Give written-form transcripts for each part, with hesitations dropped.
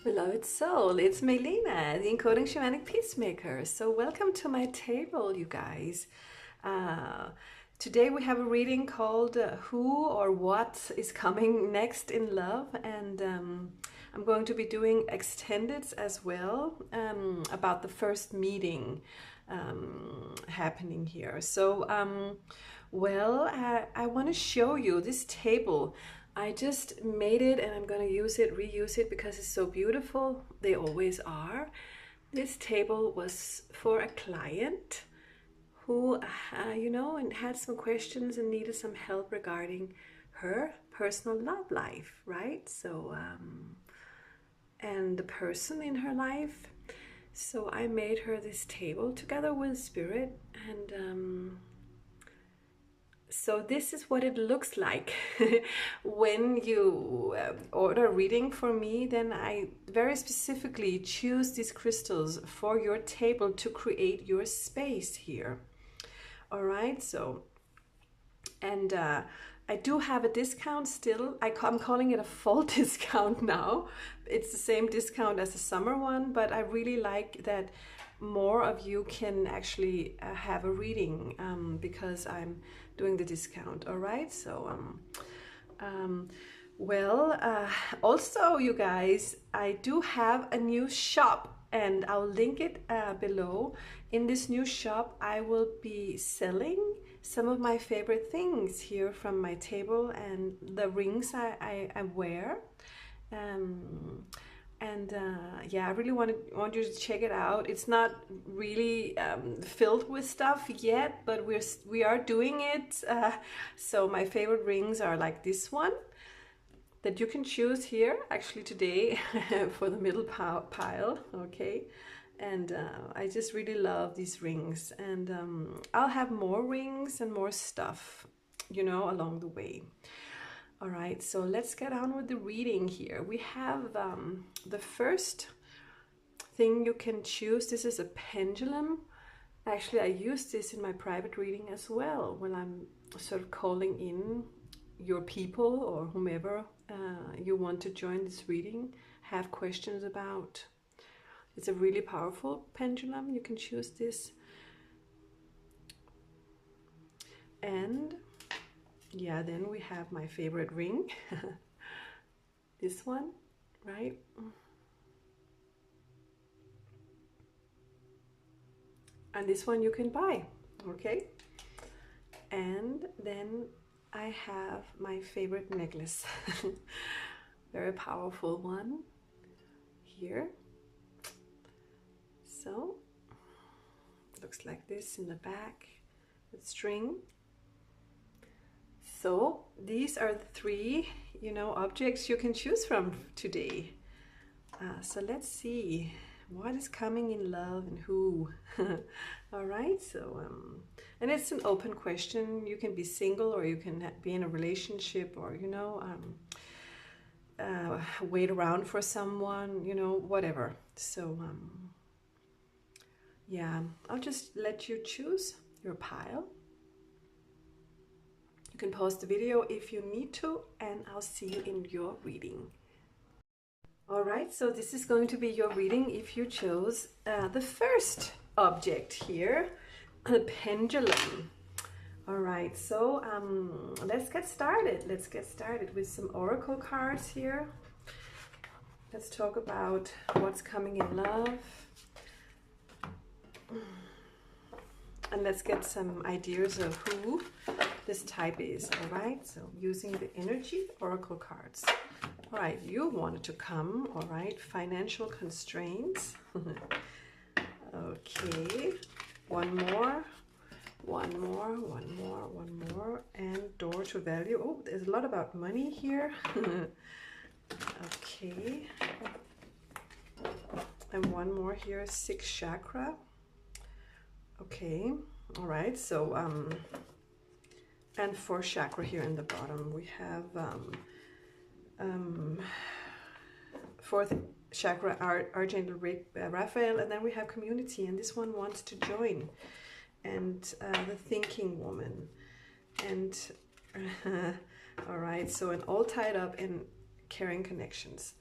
Beloved soul, it's Melina, the Encoding Shamanic Peacemaker. So welcome to my table, you guys. Uh, Today we have a reading called Who or What is Coming Next in Love, and I'm going to be doing extendeds as well about the first meeting happening here. So, I want to show you this table. I just made it and I'm going to use it, reuse it because it's so beautiful. They always are. This table was for a client who, and had some questions and needed some help regarding her personal love life, right? So, and the person in her life. So I made her this table together with Spirit, and so this is what it looks like when you order a reading for me. Then I very specifically choose these crystals for your table to create your space here. All right, so, and I do have a discount still. I'm calling it a fall discount now. It's the same discount as the summer one, but I really like that more of you can actually have a reading because I'm doing the discount. All right, so also, you guys, I do have a new shop and I'll link it below. In this new shop, I will be selling some of my favorite things here from my table and the rings I wear. Yeah, I really want you to check it out. It's not really filled with stuff yet, but we are doing it. So my favorite rings are like this one that you can choose here actually today for the middle pile, okay? And I just really love these rings, and I'll have more rings and more stuff, along the way. All right, so let's get on with the reading here. We have the first thing you can choose. This is a pendulum. Actually, I use this in my private reading as well when I'm sort of calling in your people or whomever you want to join this reading, have questions about. It's a really powerful pendulum. You can choose this. And yeah, then we have my favorite ring. This one, right? And this one you can buy, okay? And then I have my favorite necklace. Very powerful one here. So it looks like this in the back with string. So these are the three, objects you can choose from today. So let's see what is coming in love and who. All right, so and it's an open question. You can be single or you can be in a relationship, or wait around for someone, whatever. So yeah, I'll just let you choose your pile. You can pause the video if you need to, and I'll see you in your reading. All right, so this is going to be your reading if you chose the first object here, the pendulum. All right, so let's get started. Let's get started with some oracle cards here. Let's talk about what's coming in love. And let's get some ideas of who this type is, all right? So using the energy oracle cards. All right, you wanted to come, all right? Financial constraints. Okay, one more, and door to value. Oh, there's a lot about money here. Okay. And one more here, 6th chakra. Okay, all right, so and 4th chakra here in the bottom. We have 4th chakra, Archangel Raphael, and then we have community, and this one wants to join, and the thinking woman, and all right, so an all tied up in caring connections.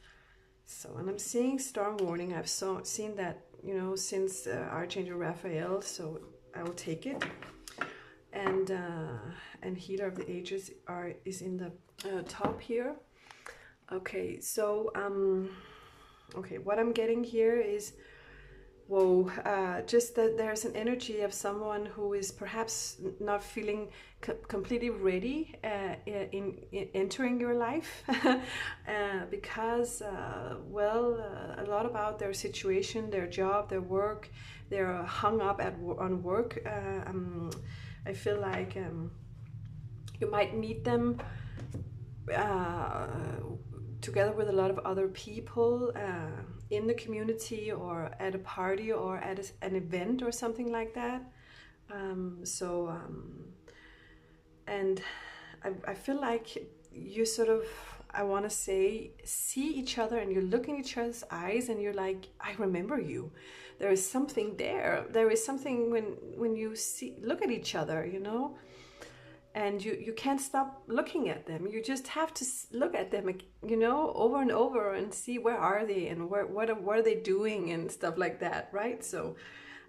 So, and I'm seeing storm warning. I've seen that, you know, since Archangel Raphael, so I will take it. And Healer of the Ages is in the top here. Okay, so okay, what I'm getting here is, whoa, just that there's an energy of someone who is perhaps not feeling completely ready in entering your life because, well, a lot about their situation, their job, their work, they're hung up on work. I feel like you might meet them together with a lot of other people in the community or at a party or at an event or something like that. And I feel like you sort of, I want to say, see each other and you look in each other's eyes and you're like, I remember you. There is something there. There is something when you look at each other, you know, and you can't stop looking at them. You just have to look at them, you know, over and over and see where are they and what are they doing and stuff like that, right? So,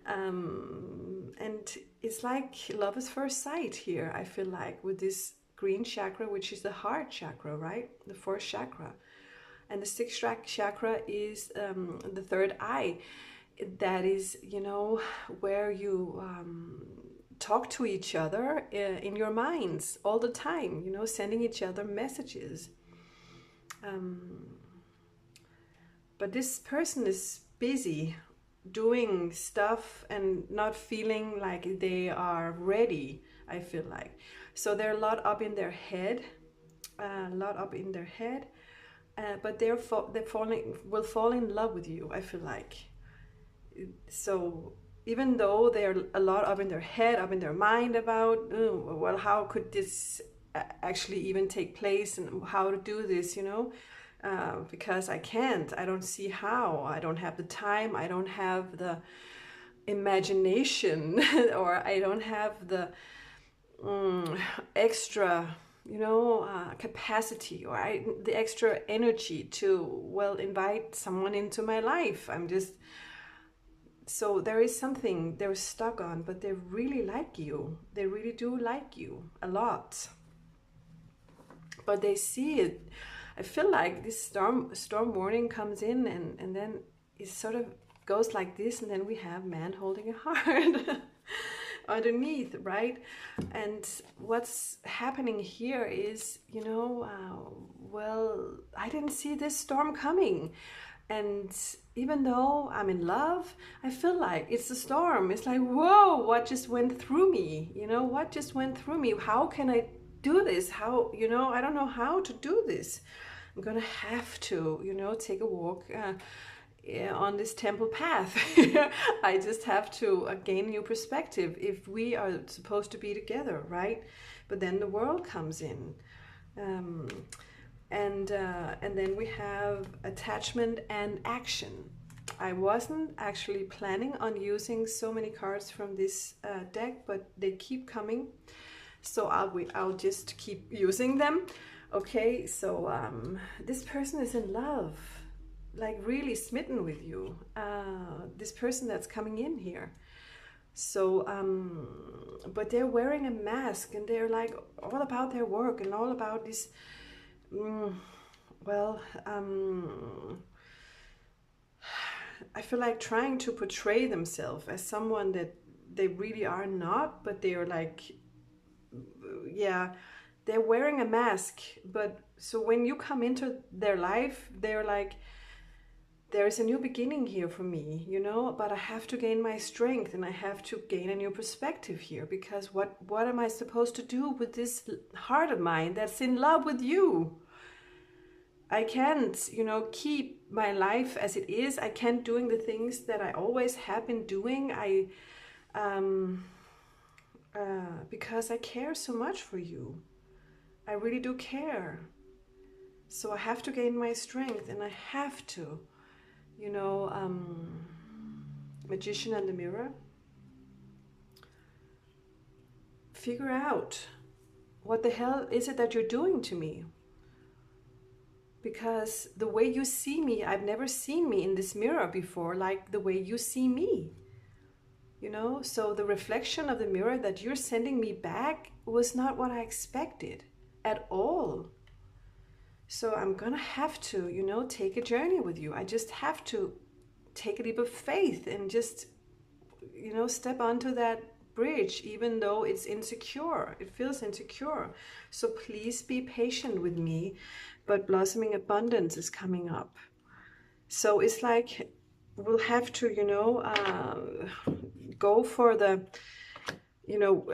and it's like love is first sight here, I feel like, with this green chakra, which is the heart chakra, right? The fourth chakra. And the sixth chakra is the third eye. That is, you know, where you talk to each other in your minds all the time, you know, sending each other messages. But this person is busy doing stuff and not feeling like they are ready, I feel like. So they're a lot up in their head, but they will fall in love with you, I feel like. So even though they're a lot up in their head, up in their mind about, well, how could this actually even take place and how to do this, you know, because I don't see how, I don't have the time, I don't have the imagination or I don't have the extra, you know, capacity or the extra energy to, well, invite someone into my life. I'm just, so there is something they're stuck on, but they really like you. They really do like you a lot. But they see it. I feel like this storm warning comes in and then it sort of goes like this, and then we have man holding a heart underneath, right? And what's happening here is, you know, well, I didn't see this storm coming. And even though I'm in love, I feel like it's a storm. It's like, whoa, what just went through me? You know, what just went through me? How can I do this? How, you know, I don't know how to do this. I'm gonna have to, you know, take a walk on this temple path. I just have to gain new perspective if we are supposed to be together, right? But then the world comes in. And then we have attachment and action. I wasn't actually planning on using so many cards from this deck, but they keep coming, so I'll just keep using them. Okay, so this person is in love, like really smitten with you. This person that's coming in here. So, but they're wearing a mask and they're like all about their work and all about this. I feel like trying to portray themselves as someone that they really are not, but they're like, yeah, they're wearing a mask. But so when you come into their life, they're like, there's a new beginning here for me, you know, but I have to gain my strength and I have to gain a new perspective here, because what am I supposed to do with this heart of mine that's in love with you? I can't, you know, keep my life as it is. I can't doing the things that I always have been doing. Because I care so much for you. I really do care. So I have to gain my strength and I have to, you know, Magician and the Mirror. Figure out what the hell is it that you're doing to me? because the way you see me, I've never seen me in this mirror before, like the way you see me. You know, so the reflection of the mirror that you're sending me back was not what I expected at all. So I'm gonna have to, you know, take a journey with you. I just have to take a leap of faith and just, you know, step onto that bridge, even though it's insecure. It feels insecure. So please be patient with me. But blossoming abundance is coming up. So it's like we'll have to, you know, go for the, you know,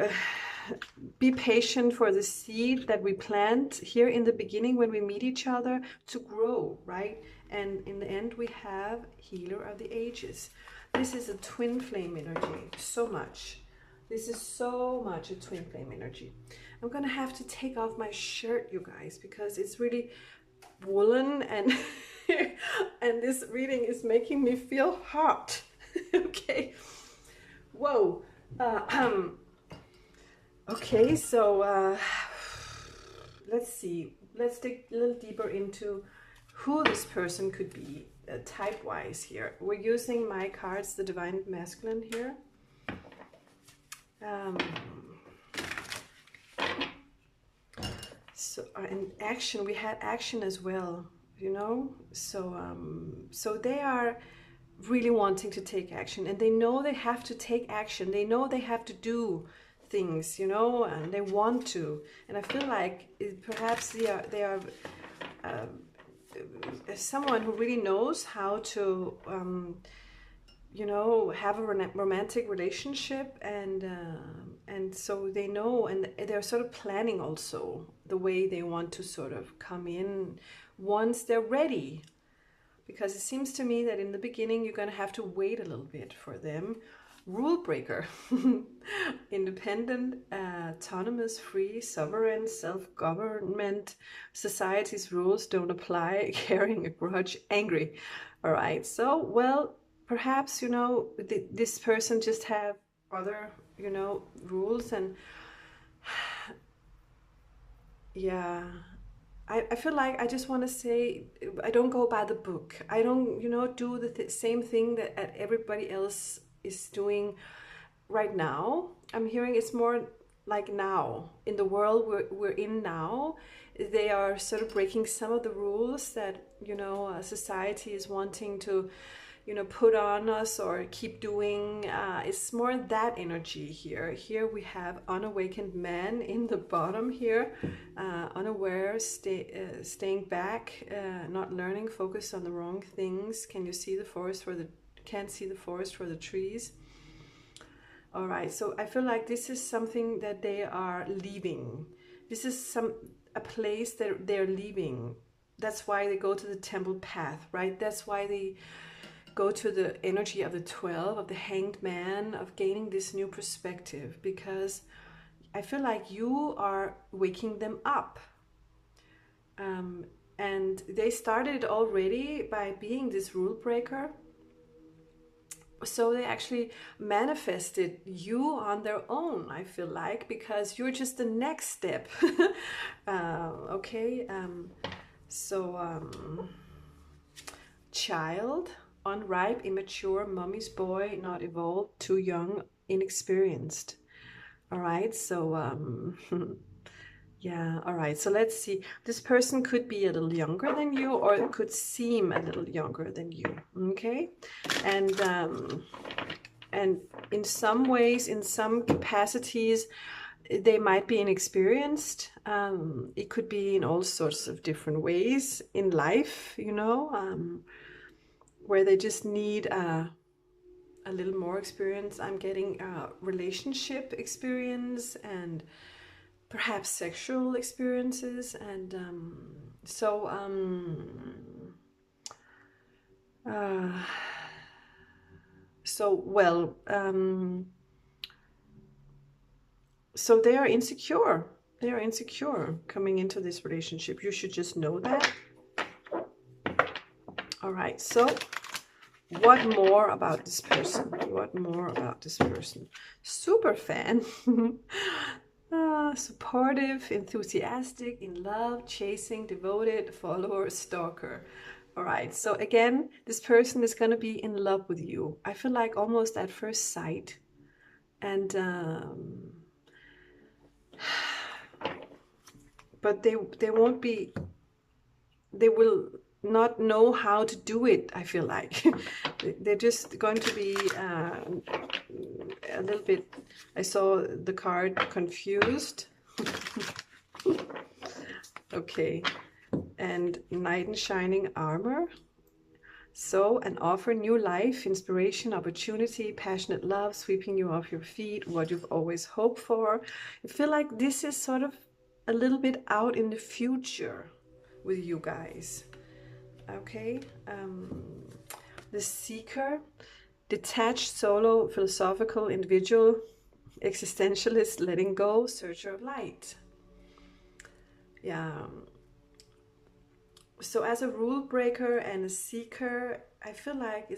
be patient for the seed that we plant here in the beginning when we meet each other to grow, right? And in the end, we have Healer of the Ages. This is a twin flame energy, so much. This is so much a twin flame energy. I'm gonna have to take off my shirt, you guys, because it's really woolen and and this reading is making me feel hot. Okay. Whoa. Okay, so let's see. Let's dig a little deeper into who this person could be type-wise here. We're using my cards, the Divine Masculine here. So in action, we had action as well, you know. So they are really wanting to take action, and they know they have to take action. They know they have to do things, you know, and they want to. And I feel like perhaps they are someone who really knows how to you know, have a romantic relationship, and so they know, and they're sort of planning also the way they want to sort of come in once they're ready. Because it seems to me that in the beginning you're going to have to wait a little bit for them. Rule breaker. Independent, autonomous, free, sovereign, self-government, society's rules don't apply, carrying a grudge, angry. All right, so, well, perhaps, you know, this person just have other, you know, rules, and yeah, I feel like I just want to say, I don't go by the book. I don't, you know, do the same thing that everybody else is doing right now. I'm hearing it's more like now, in the world we're in now, they are sort of breaking some of the rules that, you know, society is wanting to, you know, put on us or keep doing. It's more that energy here. Here we have unawakened man in the bottom here, unaware, staying back, not learning, focused on the wrong things. Can you see the forest for the, can't see the forest for the trees? All right, so I feel like this is something that they are leaving. This is a place that they're leaving. That's why they go to the temple path, right? That's why they go to the energy of the 12, of the hanged man, of gaining this new perspective, because I feel like you are waking them up. And they started already by being this rule breaker. So they actually manifested you on their own, I feel like, because you're just the next step. Okay, child, unripe, immature, mommy's boy, not evolved, too young, inexperienced. All right, so yeah, all right, so let's see. This person could be a little younger than you, or it could seem a little younger than you, okay? And in some ways, in some capacities, they might be inexperienced. It could be in all sorts of different ways in life, you know, where they just need a little more experience. I'm getting relationship experience and perhaps sexual experiences, and so they are insecure. They are insecure coming into this relationship. You should just know that. All right, so what more about this person? What more about this person? Super fan. Supportive, enthusiastic, in love, chasing, devoted, follower, stalker. All right, so again, this person is going to be in love with you. I feel like almost at first sight. And but they won't be, they will not know how to do it, I feel like. They're just going to be a little bit, I saw the card confused. Okay, and knight in shining armor. So, and offer new life, inspiration, opportunity, passionate love, sweeping you off your feet, what you've always hoped for. I feel like this is sort of a little bit out in the future with you guys. Okay, the seeker, detached, solo, philosophical, individual, existentialist, letting go, searcher of light. Yeah. So as a rule breaker and a seeker, I feel like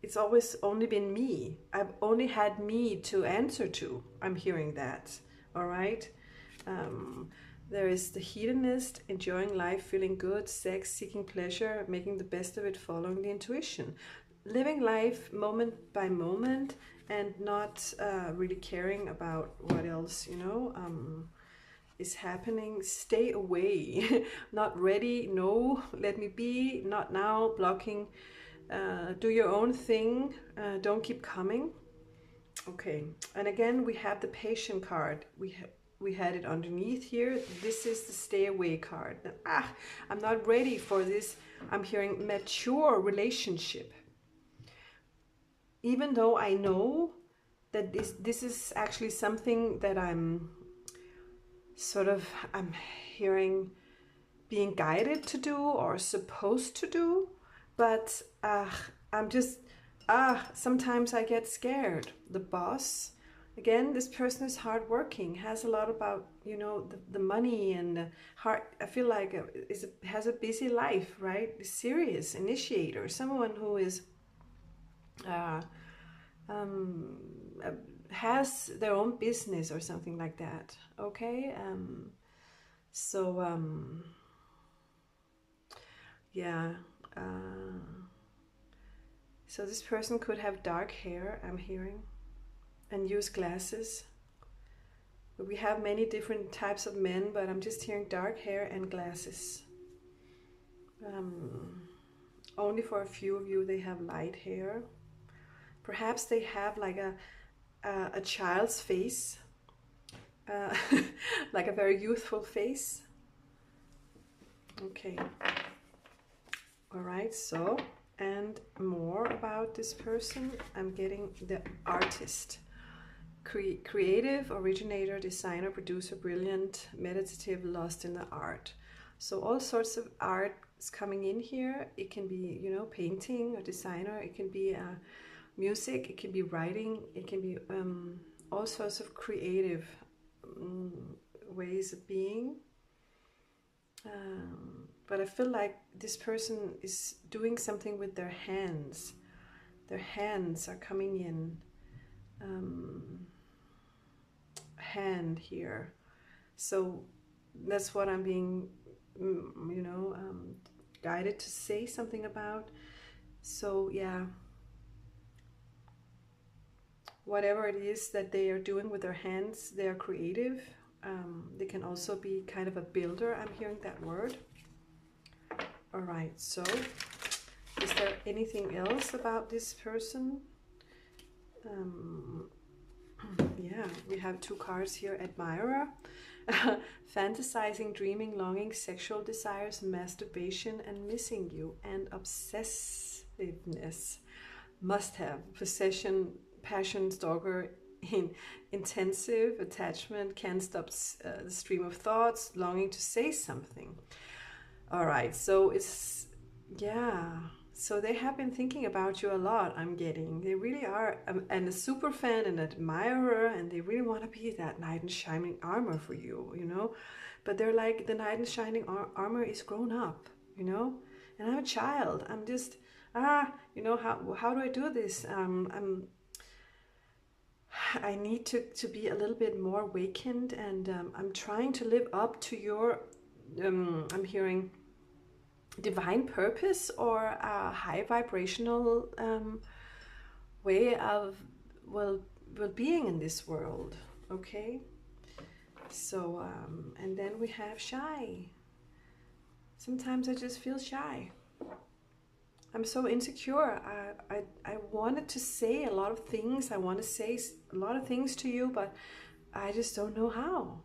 it's always only been me. I've only had me to answer to. I'm hearing that. All right. There is the hedonist, enjoying life, feeling good, sex, seeking pleasure, making the best of it, following the intuition, living life moment by moment, and not really caring about what else, is happening. Stay away. Not ready, no, let me be, not now, blocking. Do your own thing, don't keep coming. Okay, and again we have the patient card. We had it underneath here. This is the stay away card. I'm not ready for this. I'm hearing mature relationship, even though I know that this is actually something that I'm hearing being guided to do or supposed to do, but sometimes I get scared. The boss, again, this person is hardworking, has a lot about, the money and the heart. I feel like has a busy life, right? A serious initiator, someone who is has their own business or something like that. Okay, yeah. So this person could have dark hair, I'm hearing, and use glasses. We have many different types of men, but I'm just hearing dark hair and glasses. Only for a few of you, they have light hair. Perhaps they have like a child's face, like a very youthful face. Okay. All right, so, and more about this person, I'm getting the artist. Creative, originator, designer, producer, brilliant, meditative, lost in the art. So all sorts of art is coming in here. It can be, painting or designer. It can be music. It can be writing. It can be all sorts of creative ways of being. But I feel like this person is doing something with their hands. Their hands are coming in. Hand here. So that's what I'm being, guided to say something about. So yeah. Whatever it is that they are doing with their hands, they are creative. They can also be kind of a builder. I'm hearing that word. All right, so is there anything else about this person? Yeah, we have two cards here. Admirer, fantasizing, dreaming, longing, sexual desires, masturbation, and missing you, and obsessiveness. Must have, possession, passion, stalker, intensive attachment, can't stop the stream of thoughts, longing to say something. All right, so it's, yeah, so they have been thinking about you a lot, I'm getting. They really are, and a super fan and admirer, and they really want to be that knight in shining armor for you, but they're like, the knight in shining armor is grown up, and I'm a child. I'm just how do I do this? I need to be a little bit more awakened, and I'm trying to live up to your, I'm hearing divine purpose, or a high vibrational way of, well, being in this world. Okay, so and then we have shy. Sometimes I just feel shy. I'm so insecure. I wanted to say a lot of things. I want to say a lot of things to you, but I just don't know how.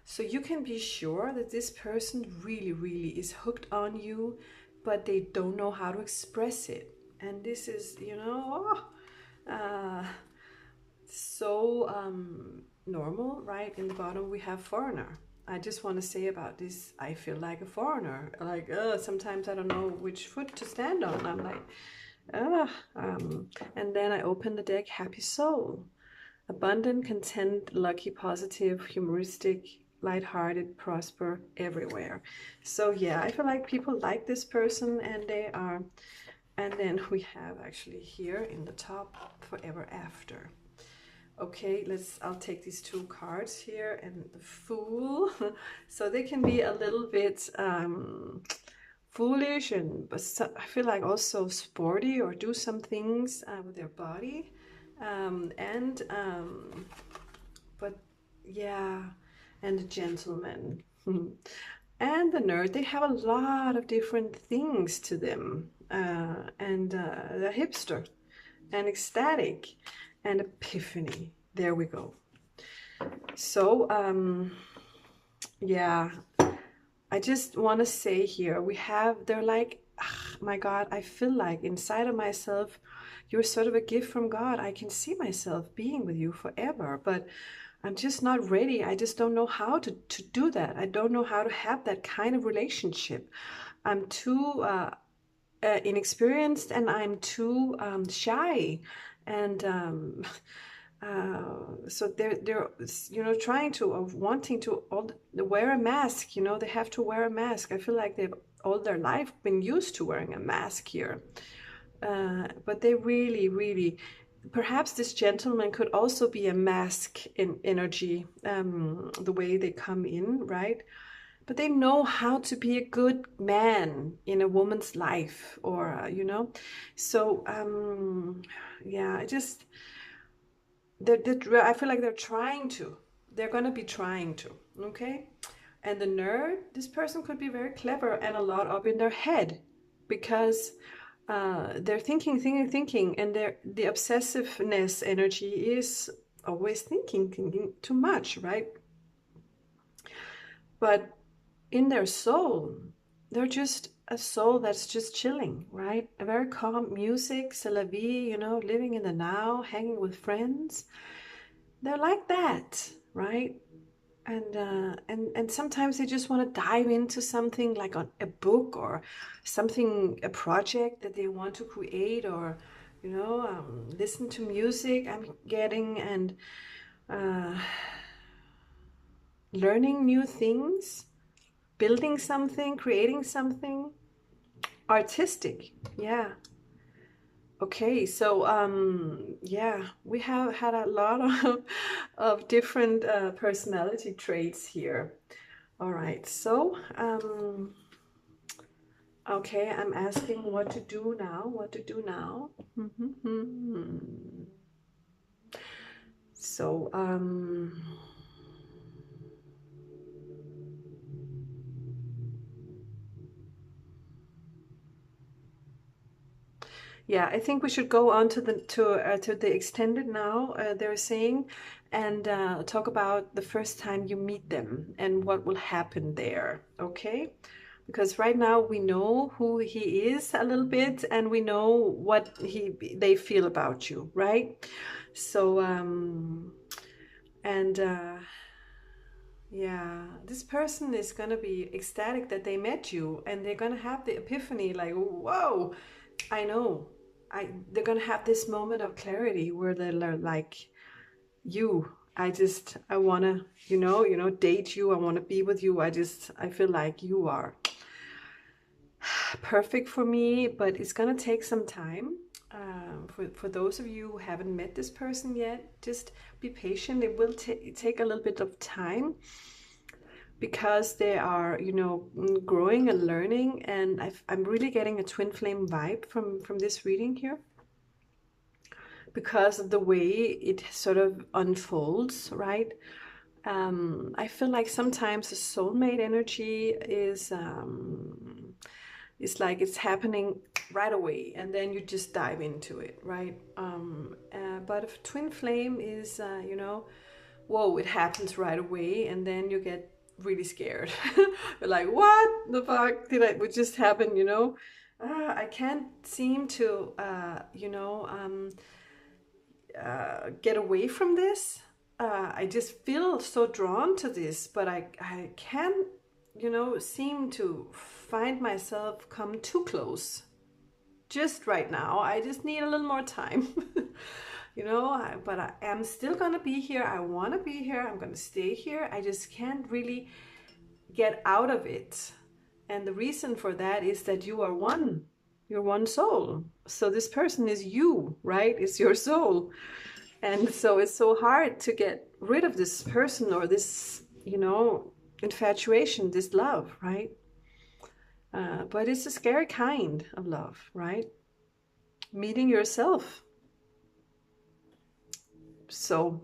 So you can be sure that this person really, really is hooked on you, but they don't know how to express it. And this is, you know, so normal, right? In the bottom we have foreigner. I just want to say about this, I feel like a foreigner. Like, sometimes I don't know which foot to stand on. I'm like, and then I open the deck, happy soul. Abundant, content, lucky, positive, humoristic, lighthearted, prosper everywhere. So yeah, I feel like people like this person, and they are. And then we have actually here in the top, forever after. Okay, I'll take these two cards here, and the Fool. So they can be a little bit foolish, and but I feel like also sporty, or do some things with their body. But yeah, and the Gentleman. And the Nerd, they have a lot of different things to them. And the Hipster, and Ecstatic, and Epiphany. There we go. So yeah, I just want to say here, they're like, oh my God, I feel like inside of myself, you're sort of a gift from God. I can see myself being with you forever, but I'm just not ready. I just don't know how to do that. I don't know how to have that kind of relationship. I'm too inexperienced, and I'm too shy, and so they're you know, trying to, of wanting to wear a mask. You know, they have to wear a mask. I feel like they've all their life been used to wearing a mask here, but they really, really, perhaps this Gentleman could also be a mask in energy, the way they come in, right? But they know how to be a good man in a woman's life, or you know. So yeah, I feel like they're going to be trying to. Okay. And the Nerd, this person could be very clever and a lot up in their head, because they're thinking, and the obsessiveness energy is always thinking too much, right? But in their soul, they're just a soul that's just chilling, right? A very calm music, c'est la vie, you know, living in the now, hanging with friends. They're like that, right? And sometimes they just want to dive into something, like on a book, or something, a project that they want to create, or you know, listen to music I'm getting, and learning new things, building something, creating something artistic. Yeah. Okay, so yeah, we have had a lot of different personality traits here. All right, so okay, I'm asking what to do now. So yeah, I think we should go on to the extended now. They're saying, and talk about the first time you meet them and what will happen there. Okay, because right now we know who he is a little bit, and we know what they feel about you, right? So and yeah, this person is gonna be ecstatic that they met you, and they're gonna have the epiphany, like, whoa, I know. They're gonna have this moment of clarity where they're like, I wanna, date you. I wanna be with you. I feel like you are perfect for me, but it's gonna take some time. For those of you who haven't met this person yet, just be patient. It will take a little bit of time because they are, you know, growing and learning. And I'm really getting a twin flame vibe from this reading here, because of the way it sort of unfolds, right? I feel like sometimes the soulmate energy is it's like it's happening right away, and then you just dive into it, right? But if twin flame is, you know, whoa, it happens right away, and then you get really scared. You're like, what the fuck did I? What just happened? You know, I can't seem to, you know, get away from this. I just feel so drawn to this, but I can't, you know, seem to find myself come too close just right now. I just need a little more time. You know, but I am still gonna be here. I want to be here. I'm gonna stay here. I just can't really get out of it. And the reason for that is that you are one. You're one soul. So this person is you, right? It's your soul. And so it's so hard to get rid of this person or this, you know, infatuation, this love, right? But it's a scary kind of love, right? Meeting yourself. So,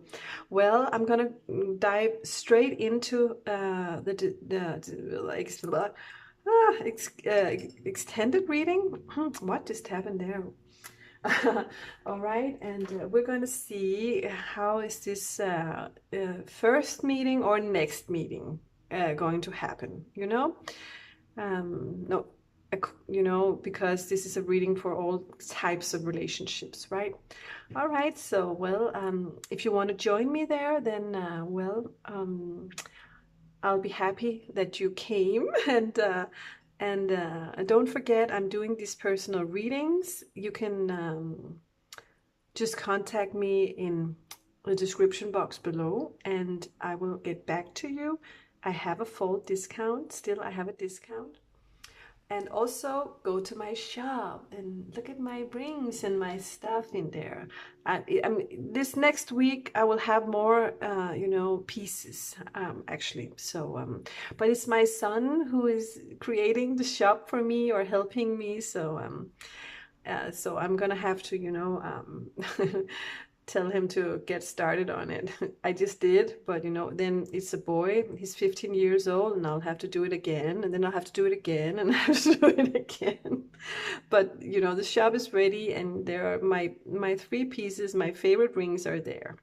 well, I'm gonna dive straight into extended reading. What just happened there? All right, and we're going to see how is this first meeting or next meeting going to happen, you know? No, you know, because this is a reading for all types of relationships, right? All right, so, well, if you want to join me there, then, well, I'll be happy that you came. And don't forget, I'm doing these personal readings. You can just contact me in the description box below, and I will get back to you. I have a full discount. Still, I have a discount. And also go to my shop and look at my rings and my stuff in there. I mean, this next week I will have more, you know, pieces actually. So, but it's my son who is creating the shop for me or helping me. So, so I'm gonna have to, you know, tell him to get started on it. I just did, but you know, then it's a boy, he's 15 years old, and I'll have to do it again, and then I'll have to do it again, and I have to do it again. But you know, the shop is ready, and there are my 3 pieces, my favorite rings are there.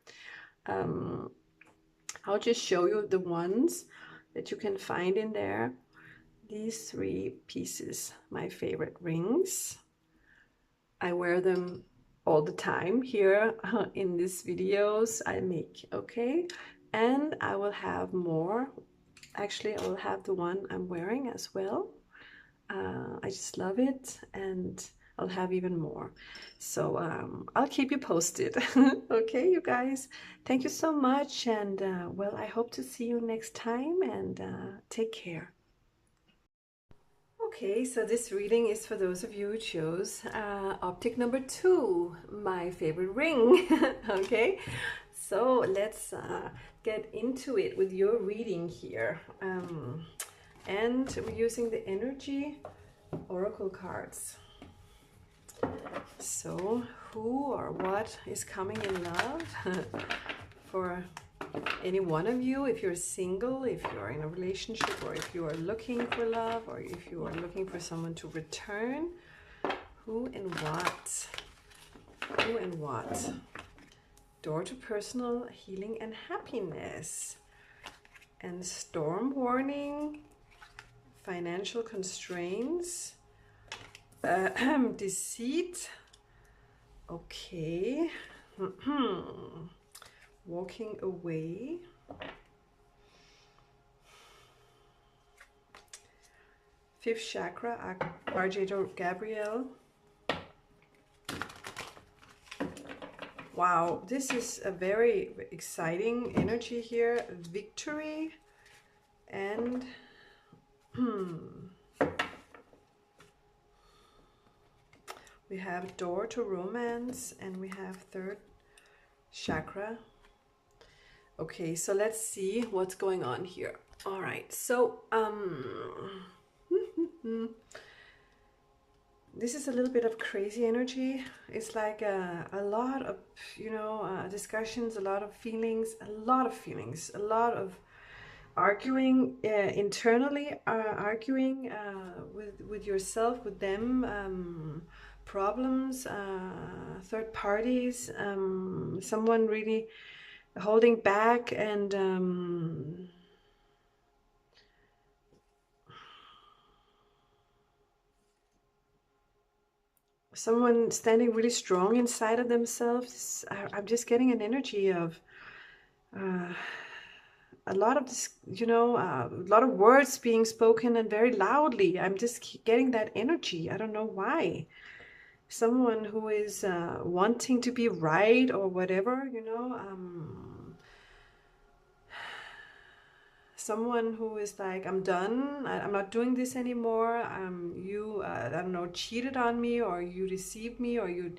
I'll just show you the ones that you can find in there. These 3 pieces, my favorite rings. I wear them all the time here in these videos I make, okay? And I will have more. Actually, I will have the one I'm wearing as well. I just love it, and I'll have even more. So I'll keep you posted. Okay, you guys, thank you so much, and well, I hope to see you next time, and take care. Okay, so this reading is for those of you who chose optic number 2, my favorite ring. Okay, so let's get into it with your reading here. And we're using the energy oracle cards. So who or what is coming in love for any one of you, if you're single, if you're in a relationship, or if you are looking for love, or if you are looking for someone to return. Who and what? Who and what? Door to personal healing and happiness. And storm warning. Financial constraints. Deceit. Okay. Walking away. Fifth chakra, Archangel Gabriel. Wow, this is a very exciting energy here. Victory and We have door to romance, and we have third chakra. Okay, so let's see what's going on here. All right, so this is a little bit of crazy energy. It's like a lot of, you know, discussions, a lot of feelings, a lot of arguing internally, arguing with yourself, with them, problems, third parties, someone really holding back, and someone standing really strong inside of themselves. I'm just getting an energy of a lot of this, you know, a lot of words being spoken and very loudly. I'm just getting that energy. I don't know why. Someone who is wanting to be right or whatever, you know. Someone who is like, I'm done, I'm not doing this anymore. You, I don't know, cheated on me, or you deceived me, or you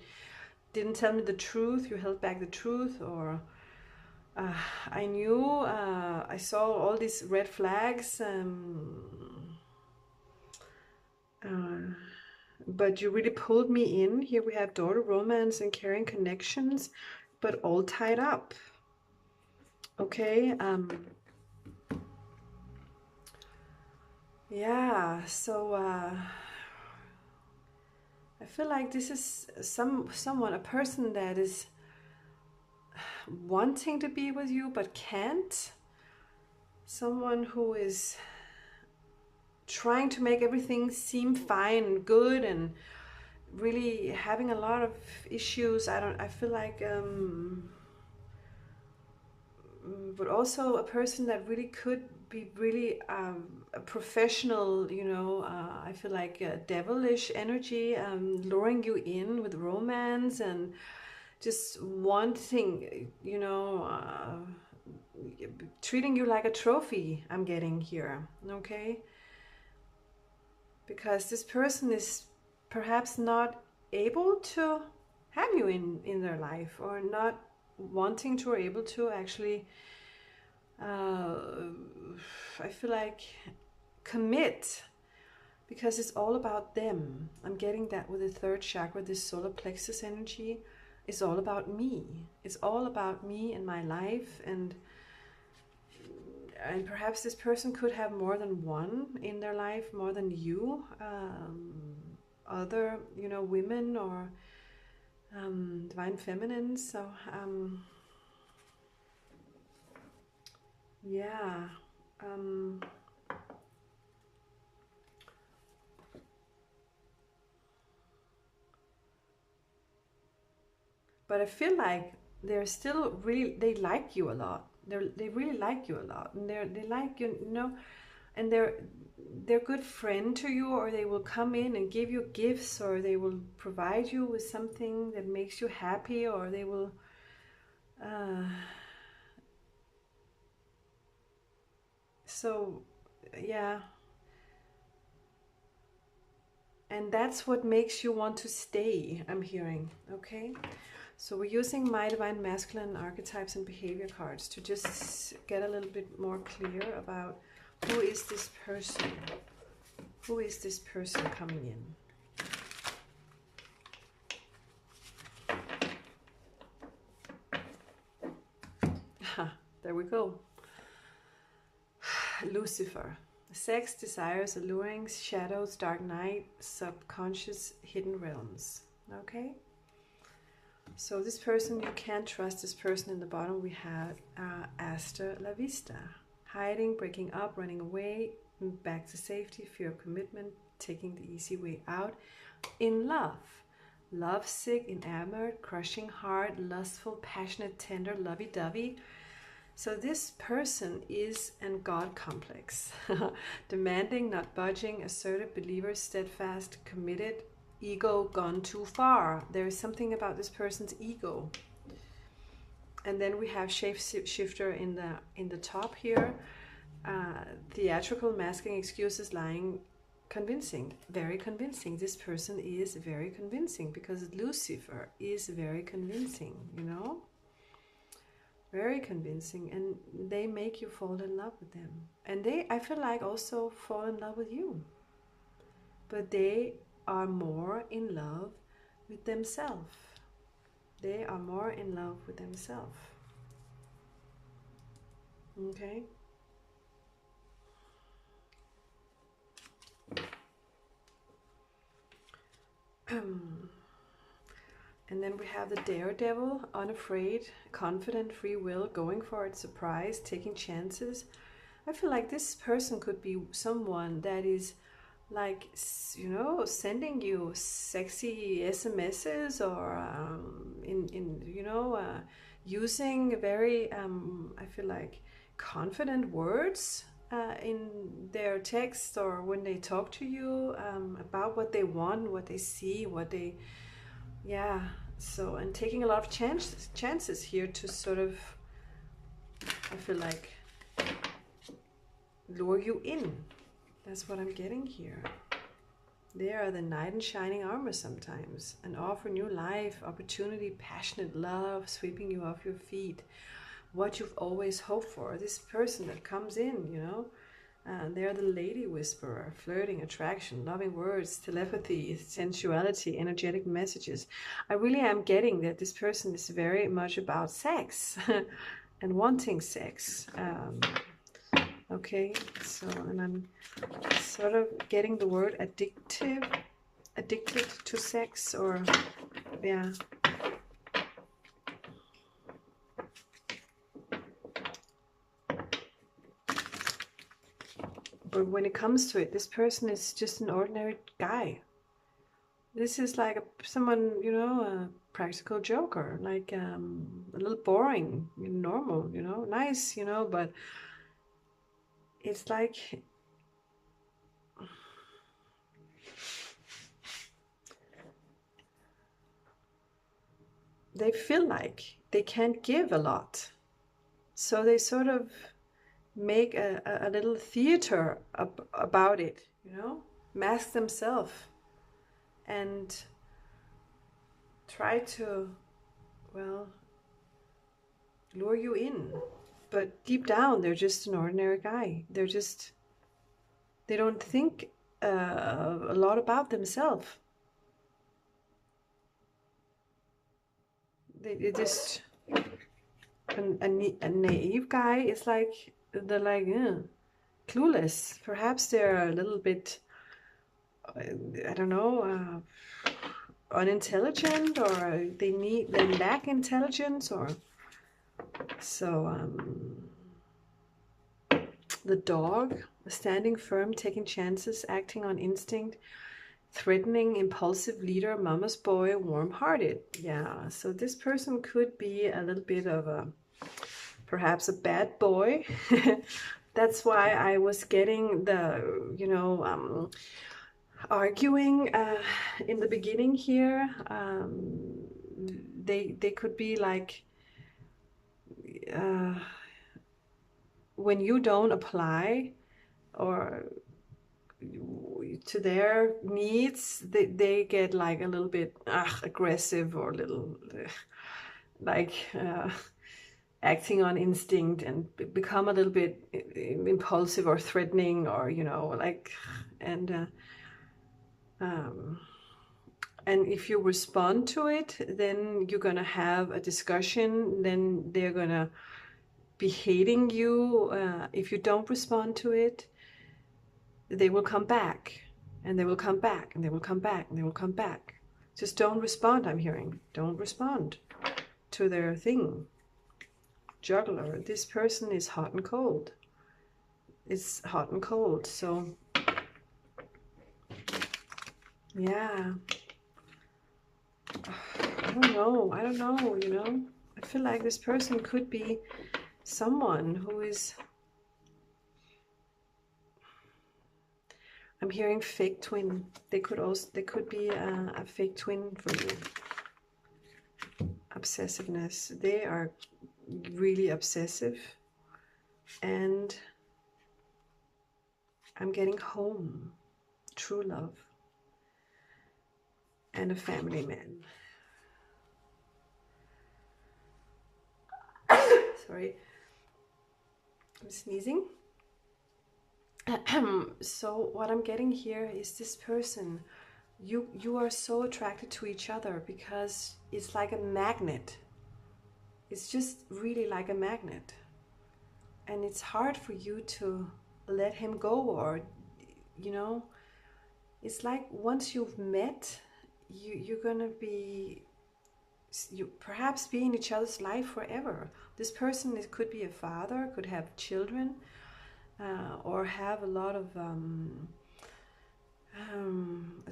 didn't tell me the truth, you held back the truth, or I knew, I saw all these red flags, but you really pulled me in. Here we have daughter romance and caring connections, but all tied up. Okay, yeah, so I feel like this is someone, a person that is wanting to be with you but can't. Someone who is trying to make everything seem fine and good, and really having a lot of issues. I feel like but also a person that really could be really a professional, you know. I feel like a devilish energy, luring you in with romance and just wanting, you know, treating you like a trophy. I'm getting here, okay? Because this person is perhaps not able to have you in their life, or not wanting to, or able to actually I feel like commit, because it's all about them. I'm getting that with the third chakra, this solar plexus energy. It's all about me. It's all about me and my life, and perhaps this person could have more than one in their life, more than you, other, you know, women, or divine feminine. So yeah, but I feel like they're still really, they like you a lot. They really like you a lot, and they like you, you know, and they're good friend to you, or they will come in and give you gifts, or they will provide you with something that makes you happy, or they will so yeah, and that's what makes you want to stay, I'm hearing. Okay, so we're using my divine masculine archetypes and behavior cards to just get a little bit more clear about who is this person. Who is this person coming in? There we go. Lucifer. Sex, desires, allurings, shadows, dark night, subconscious, hidden realms. Okay? So this person, you can't trust this person. In the bottom we have Hasta la vista. Hiding, breaking up, running away, back to safety, fear of commitment, taking the easy way out. In love. Lovesick, enamored, crushing heart, lustful, passionate, tender, lovey-dovey. So this person is an God complex. Demanding, not budging, assertive, believer, steadfast, committed, ego gone too far. There is something about this person's ego. And then we have shapeshifter in the top here. Theatrical, masking, excuses, lying, convincing, very convincing. This person is very convincing because Lucifer is very convincing, you know, very convincing, and they make you fall in love with them, and they, I feel like, also fall in love with you, but they are more in love with themselves. They are more in love with themselves. Okay. And then we have the daredevil, unafraid, confident, free will, going for it, surprise, taking chances. I feel like this person could be someone that is like, you know, sending you sexy SMSs, or you know, using very I feel like confident words in their text, or when they talk to you about what they want, what they see, what they, yeah. So, and taking a lot of chances here to sort of, I feel like, lure you in. That's what I'm getting here. They are the knight in shining armor sometimes, and offer new life, opportunity, passionate love, sweeping you off your feet. What you've always hoped for. This person that comes in, you know, they're the lady whisperer, flirting, attraction, loving words, telepathy, sensuality, energetic messages. I really am getting that this person is very much about sex and wanting sex. Okay, so, and I'm sort of getting the word addicted to sex, or, yeah. But when it comes to it, this person is just an ordinary guy. This is like someone, you know, a practical joker, like a little boring, normal, you know, nice, you know, but it's like they feel like they can't give a lot. So they sort of make a little theater about it, you know, mask themselves and try to, well, lure you in. But deep down, they're just an ordinary guy. They're just, they don't think a lot about themselves. They just, a naive guy is like, they're like, clueless. Perhaps they're a little bit, I don't know, unintelligent, or they lack intelligence, or so. The dog, standing firm, taking chances, acting on instinct, threatening, impulsive leader, mama's boy, warm-hearted. Yeah, so this person could be a little bit of a, perhaps a bad boy. That's why I was getting the, you know, arguing in the beginning here. They could be like, when you don't apply or to their needs, they get like a little bit aggressive, or a little like acting on instinct, and become a little bit impulsive or threatening, or, you know, like, and if you respond to it, then you're gonna have a discussion, then they're gonna be hating you. If you don't respond to it, they will come back, and they will come back, and they will come back, and they will come back. Just don't respond, I'm hearing. Don't respond to their thing. Juggler, this person is hot and cold. It's hot and cold, so yeah. I don't know, you know. I feel like this person could be someone who is, I'm hearing fake twin. They could be a fake twin for you. Obsessiveness. They are really obsessive, and I'm getting home. true love, and a family man. Sorry, I'm sneezing. So what I'm getting here is this person, you are so attracted to each other because it's like a magnet. It's just really like a magnet. And it's hard for you to let him go, or, you know, it's like once you've met, you're gonna be, you perhaps be in each other's life forever. This person, it could be a father, could have children, or have a lot of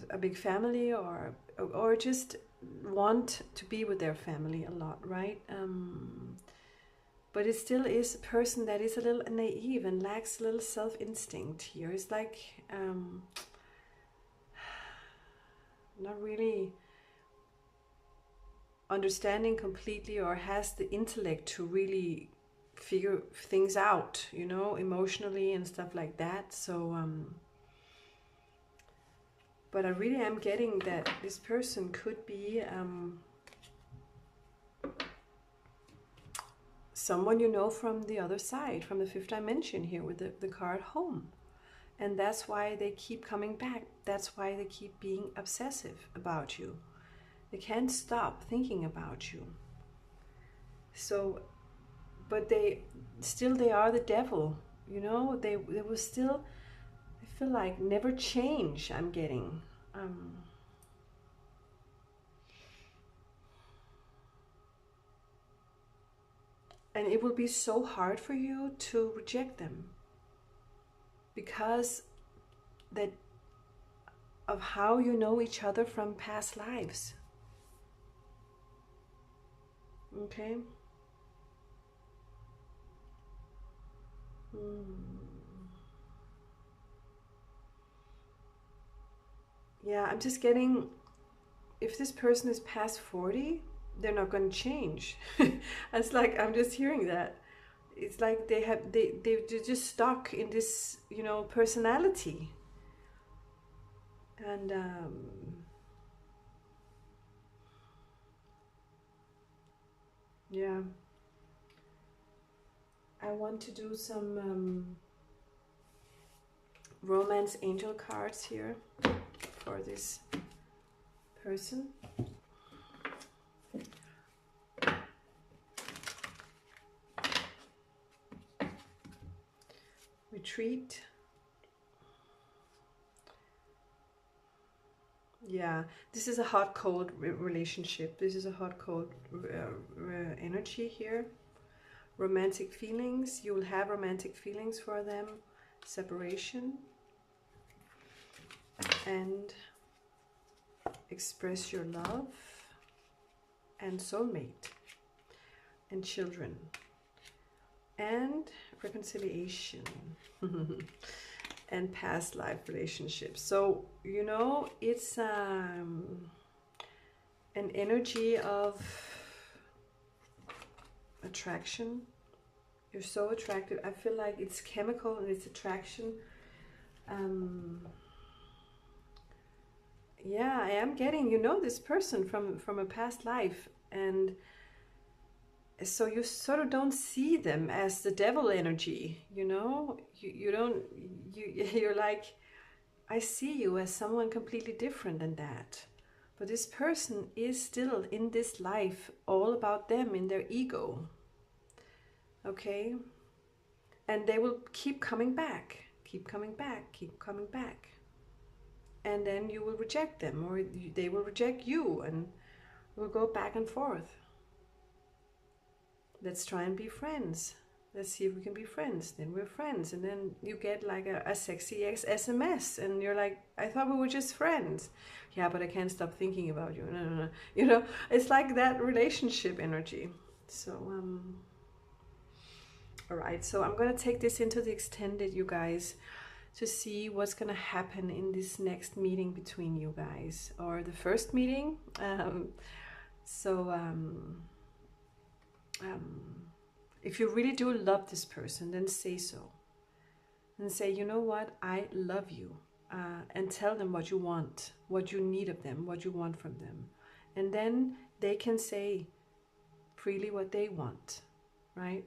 a big family, or just want to be with their family a lot, right? But it still is a person that is a little naive and lacks a little self-instinct here. It's like not really understanding completely, or has the intellect to really figure things out, you know, emotionally and stuff like that. So but I really am getting that this person could be someone you know from the other side, from the fifth dimension here with the card home. And that's why they keep coming back. That's why they keep being obsessive about you. They can't stop thinking about you. So, but they are the devil, you know. They will still, I feel like, never change. I'm getting and it will be so hard for you to reject them because that of how you know each other from past lives. Okay. Yeah, I'm just getting, if this person is past 40, they're not going to change. It's like, I'm just hearing that. It's like they're just stuck in this, you know, personality. And yeah, I want to do some romance angel cards here for this person. Retreat. Yeah, this is a hot-cold relationship. This is a hot-cold energy here. Romantic feelings. You will have romantic feelings for them. Separation. And express your love. And soulmate. And children. And reconciliation. And past life relationships. So, you know, it's an energy of attraction. You're so attracted. I feel like it's chemical and it's attraction. Yeah, I am getting, you know, this person from a past life, and so you sort of don't see them as the devil energy, you know. You're like, I see you as someone completely different than that. But this person is still in this life all about them, in their ego. Okay? And they will keep coming back, keep coming back, keep coming back. And then you will reject them, or they will reject you, and we'll go back and forth. Let's try and be friends. Let's see if we can be friends. Then we're friends. And then you get like a sexy SMS. And you're like, I thought we were just friends. Yeah, but I can't stop thinking about you. No. You know, it's like that relationship energy. So, all right. So I'm going to take this into the extended, you guys, to see what's going to happen in this next meeting between you guys. Or the first meeting. If you really do love this person, then say so. And say, you know what? I love you. and tell them what you want, what you need of them, what you want from them. And then they can say freely what they want, right?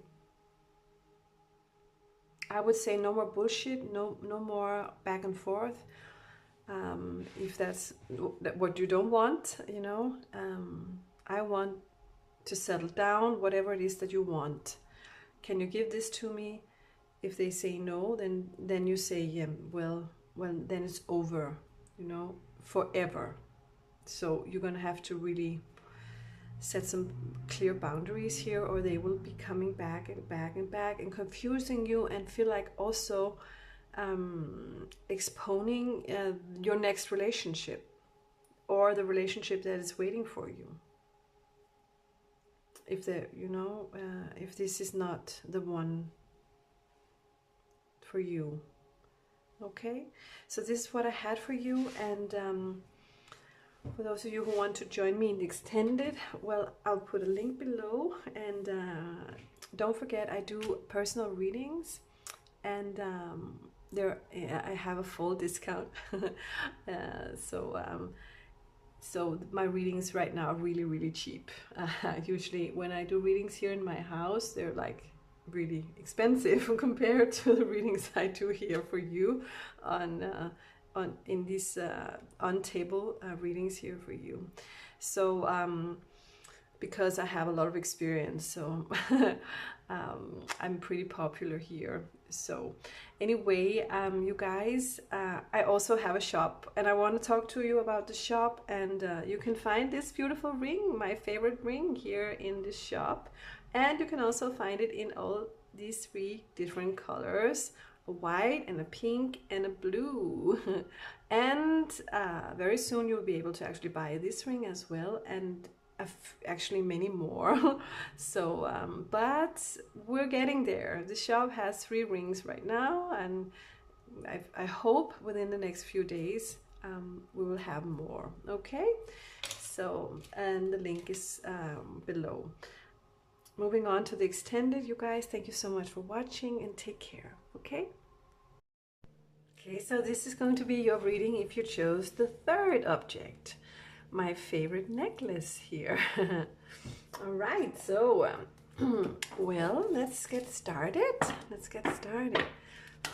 I would say no more bullshit, no more back and forth. If that's what you don't want, you know, I want to settle down, whatever it is that you want. Can you give this to me? If they say no, then you say, yeah, well, then it's over, you know, forever. So you're gonna have to really set some clear boundaries here, or they will be coming back and back and back and confusing you, and feel like also exposing your next relationship, or the relationship that is waiting for you. If they, you know, if this is not the one for you. Okay, so this is what I had for you. And for those of you who want to join me in the extended, well, I'll put a link below. And don't forget, I do personal readings, and I have a full discount. So my readings right now are really cheap. Usually when I do readings here in my house, they're like really expensive compared to the readings I do here for you in these on-table readings here for you. So because I have a lot of experience, so I'm pretty popular here. So anyway, you guys, I also have a shop, and I want to talk to you about the shop. And you can find this beautiful ring, my favorite ring, here in this shop. And you can also find it in all these 3 different colors: a white and a pink and a blue. And very soon you'll be able to actually buy this ring as well, and actually many more. So but we're getting there. The shop has 3 rings right now, and I hope within the next few days we will have more. Okay, so, and the link is below. Moving on to the extended, you guys, thank you so much for watching, and take care. Okay, so this is going to be your reading if you chose the 3rd object, my favorite necklace here. All right, so well, let's get started.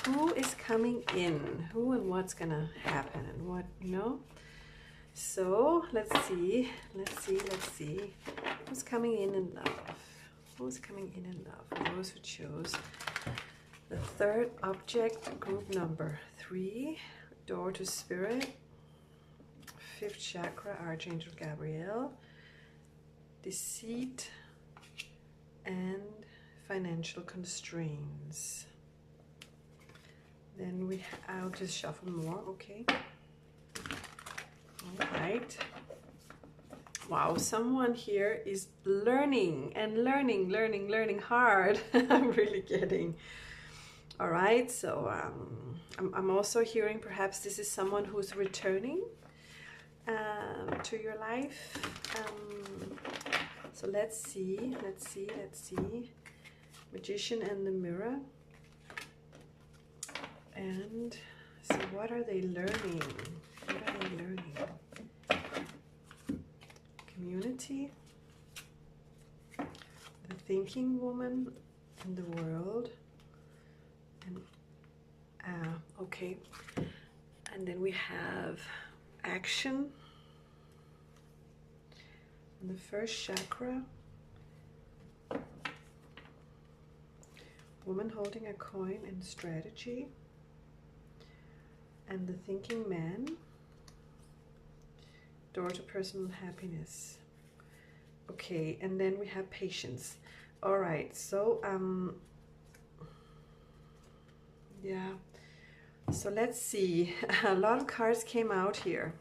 Who is coming in? Who and what's gonna happen, and what, you know? So let's see who's coming in love. Who's coming in love? For those who chose the 3rd object, group number 3, door to spirit, 5th chakra, Archangel Gabriel, deceit, and financial constraints. Then I'll just shuffle more. Okay. All right. Wow, someone here is learning hard. I'm really getting. All right, so I'm also hearing perhaps this is someone who's returning to your life. So let's see. Magician and the Mirror. And so what are they learning? Community, the thinking woman in the world, and okay, and then we have action in the 1st chakra, woman holding a coin, and strategy, and the thinking man, door to personal happiness. Okay, and then we have patience. All right, so yeah, so let's see. A lot of cards came out here.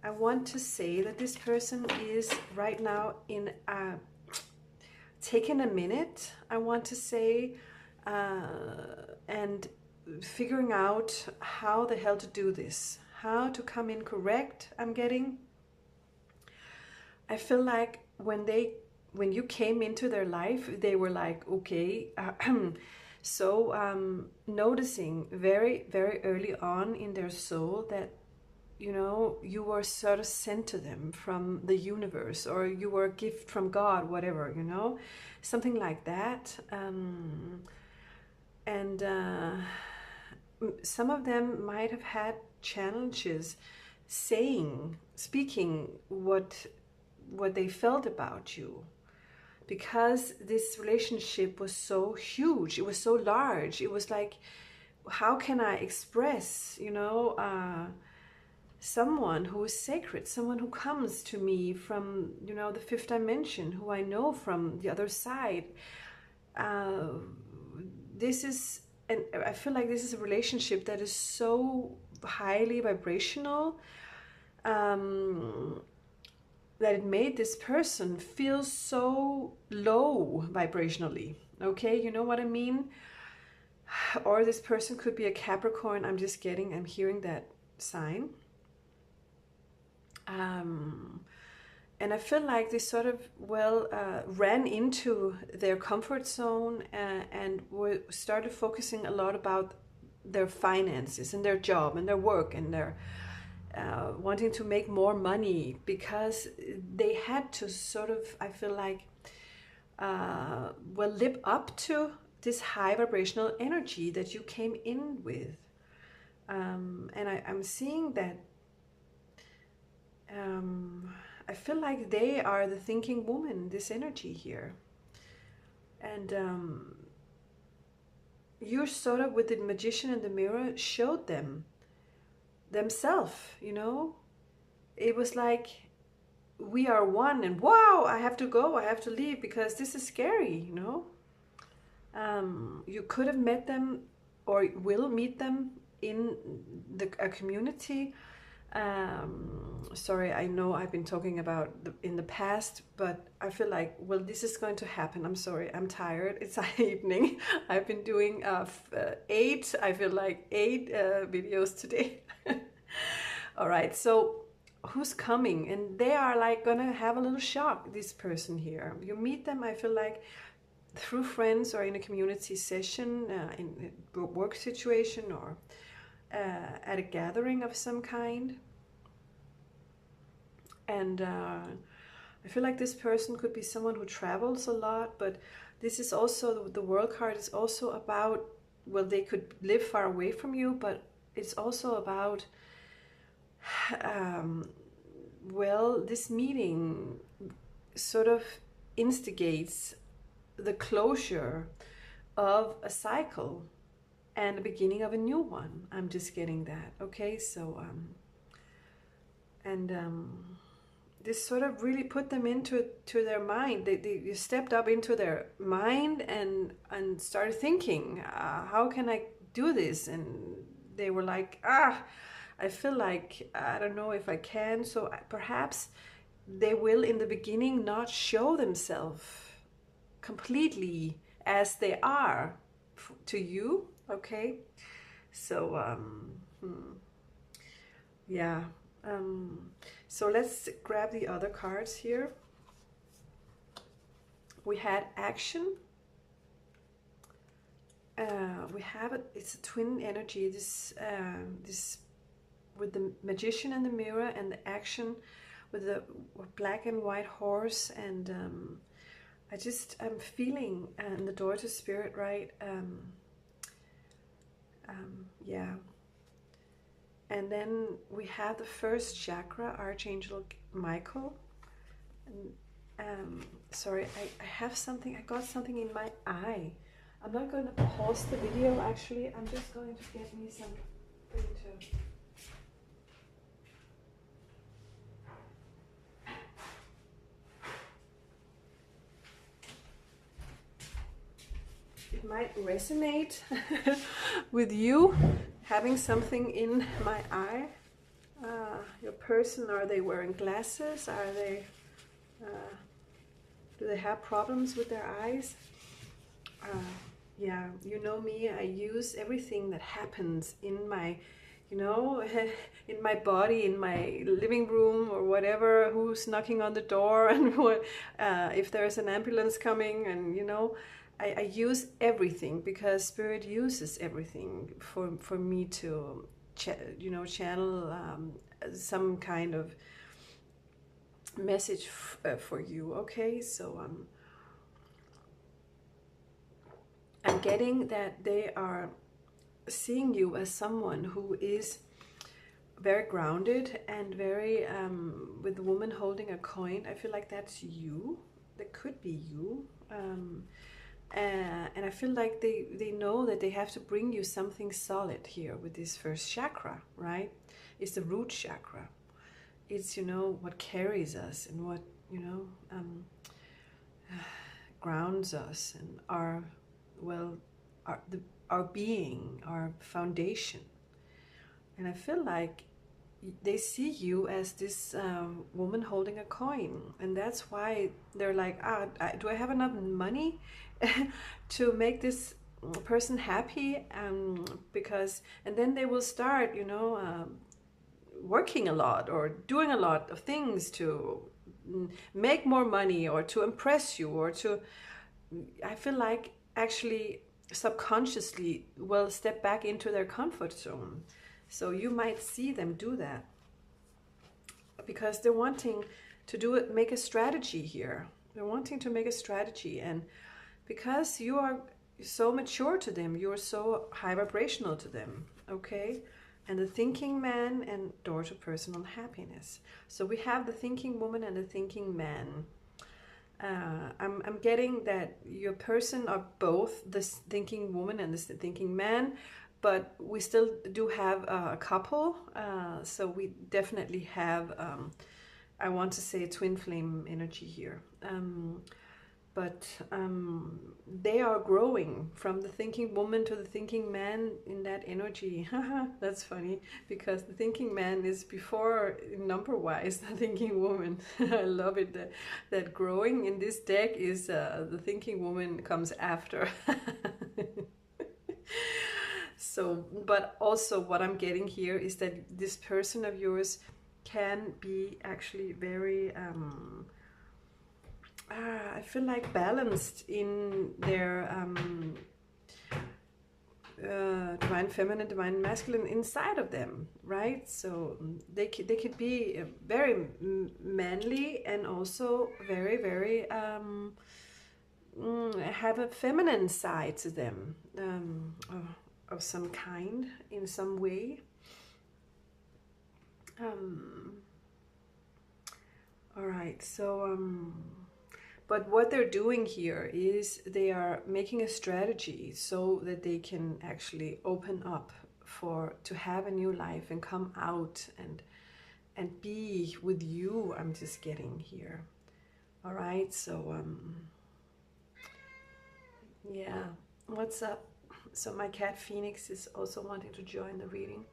I want to say that this person is right now in taking a minute, I want to say, and figuring out how the hell to do this, how to come in correct. I feel like when you came into their life, they were like, okay, So noticing very, very early on in their soul that, you know, you were sort of sent to them from the universe, or you were a gift from God, whatever, you know, something like that. And some of them might have had challenges speaking what they felt about you, because this relationship was so huge, it was so large. It was like, how can I express, you know, someone who is sacred, someone who comes to me from, you know, the fifth dimension, who I know from the other side. This is, and I feel like this is a relationship that is so highly vibrational, that it made this person feel so low vibrationally. Okay, you know what I mean? Or this person could be a Capricorn. I'm hearing that sign. And I feel like they sort of, ran into their comfort zone, and started focusing a lot about their finances and their job and their work and their wanting to make more money, because they had to sort of, I feel like, live up to this high vibrational energy that you came in with. And I'm seeing that I feel like they are the thinking woman, this energy here. And you sort of, with the magician in the mirror, showed them themselves, you know. It was like, we are one, and wow, I have to go, I have to leave because this is scary, you know. You could have met them, or will meet them, in a community. Sorry, I know I've been talking about in the past, but I feel like, well, this is going to happen. I'm sorry, I'm tired. It's evening. I've been doing eight videos today. All right, so who's coming? And they are like gonna have a little shock, this person here. You meet them, I feel like, through friends, or in a community session, in a work situation, or at a gathering of some kind. And I feel like this person could be someone who travels a lot, but this is also, the World card is also about, well, they could live far away from you, but it's also about, this meeting sort of instigates the closure of a cycle and the beginning of a new one. I'm just getting that. Okay, so this sort of really put them into their mind. They stepped up into their mind and started thinking, how can I do this? And they were like, I feel like I don't know if I can. So perhaps they will, in the beginning, not show themselves completely as they are to you. Okay, so so let's grab the other cards here. We had action. We have it's a twin energy. This with the magician in the mirror, and the action with the black and white horse. And I'm feeling in the door to spirit, right? And then we have the first chakra, Archangel Michael. And sorry, I have something, I got something in my eye. I'm not going to pause the video, actually. I'm just going to get me something to... It might resonate with you, having something in my eye. Your person, are they wearing glasses? Are they, do they have problems with their eyes? Yeah, you know me, I use everything that happens in my, you know, in my body, in my living room or whatever, who's knocking on the door, and what, if there's an ambulance coming, and, you know, I use everything, because Spirit uses everything for me to channel some kind of message for you. Okay, so I'm getting that they are seeing you as someone who is very grounded and very with the woman holding a coin. I feel like that's you. That could be you. And I feel like they know that they have to bring you something solid here with this first chakra, right? It's the root chakra. It's, what carries us and what, grounds us and our being, our foundation. And I feel like they see you as this woman holding a coin, and that's why they're like, do I have enough money to make this person happy? Because, and then they will start, working a lot or doing a lot of things to make more money or to impress you, or to, I feel like, actually subconsciously will step back into their comfort zone. So you might see them do that because they're wanting to do it, make a strategy here. They're wanting to make a strategy, and because you are so mature to them, you are so high vibrational to them, okay? And the thinking man and door to personal happiness. So we have the thinking woman and the thinking man. I'm getting that your person are both the thinking woman and the thinking man, but we still do have a couple. So we definitely have, I want to say, a twin flame energy here. But they are growing from the thinking woman to the thinking man in that energy. That's funny, because the thinking man is before, number-wise, the thinking woman. I love it that growing in this deck is the thinking woman comes after. So, but also what I'm getting here is that this person of yours can be actually very I feel like balanced in their divine feminine, divine masculine inside of them, right? So they could be very manly and also very, very have a feminine side to them, of some kind, in some way. All right, so but what they're doing here is they are making a strategy so that they can actually open up to have a new life and come out and be with you. I'm just getting here. All right, so yeah, what's up? So my cat Phoenix is also wanting to join the reading.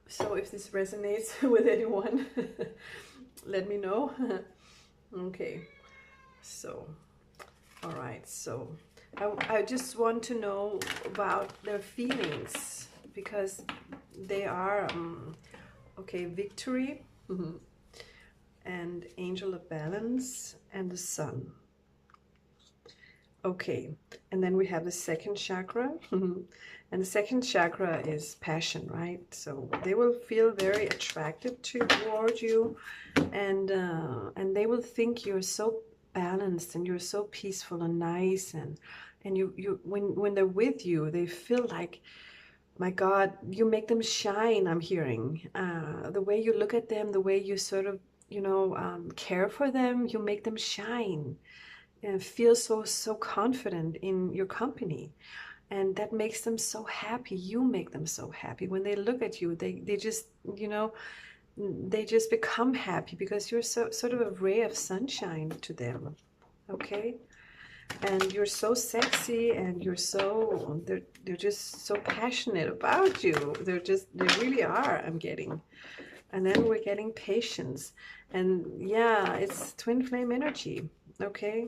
So if this resonates with anyone, let me know. Okay, so all right, so I just want to know about their feelings, because they are okay, Victory, and Angel of Balance, and the Sun. Okay, and then we have the second chakra. And the second chakra is passion, right? So they will feel very attracted toward you, and they will think you're so balanced and you're so peaceful and nice, and you when they're with you, they feel like, my God, you make them shine. I'm hearing the way you look at them, the way you sort of care for them, you make them shine and feel so confident in your company. And that makes them so happy. You make them so happy. When they look at you, they just, they just become happy, because you're sort of a ray of sunshine to them. Okay? And you're so sexy, and they're just so passionate about you. They really are, I'm getting. And then we're getting patience. And yeah, it's twin flame energy. Okay?